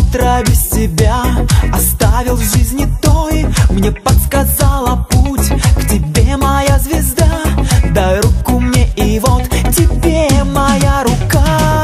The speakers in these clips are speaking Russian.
утро без тебя оставил в жизни той. Мне подсказала путь к тебе моя звезда. Дай руку мне, и вот тебе моя рука.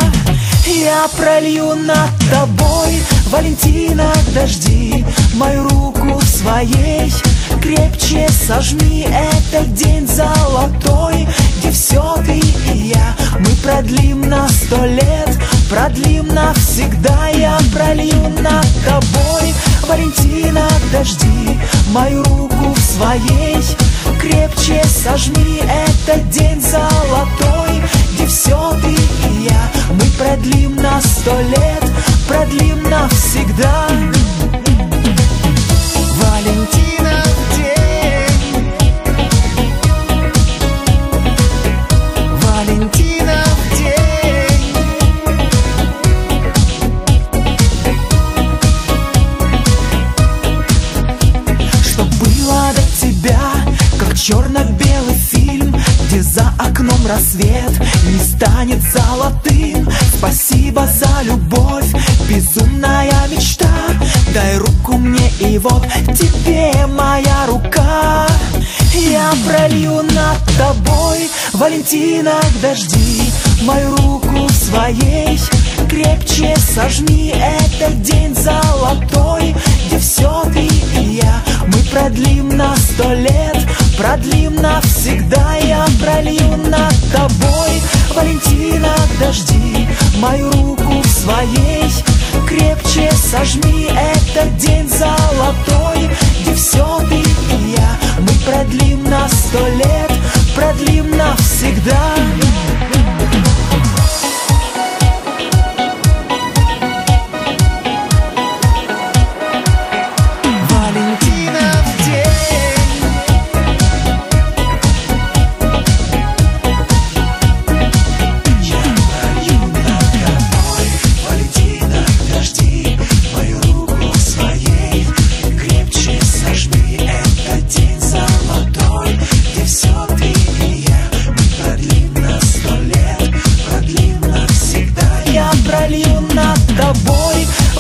Я пролью над тобой, Валентина, дожди. Мою руку в своей крепче сожми. Этот день золотой, где все ты и я. Мы продлим на 100 лет, продлим навсегда. Я пролью над тобой, Валентина, дожди. Мою руку в своей крепче сожми. Этот день золотой, где все ты и я. Мы продлим на 100 лет, продлим навсегда. Валентина в день, Валентина в день. Что было до тебя, как черно-белый фильм, где за окном рассвет не станет золотым. Спасибо за любовь, безумная мечта. Дай руку мне, и вот тебе моя рука. Я пролью над тобой, Валентина, дожди. Мою руку в своей крепче сожми. Этот день золотой, где все ты и я. Мы продлим на 100 лет, продлим навсегда. Я пролью над тобой, Валентина, дожди. Мою руку в своей крепче сожми. Этот день золотой, где все ты и я. Мы продлим на 100 лет, продлим навсегда.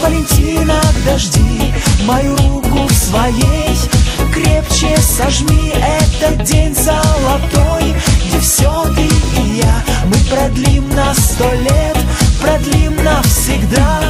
Валентина, дожди. Мою руку в своей крепче сожми. Этот день золотой, где все ты и я. Мы продлим на 100 лет, продлим навсегда.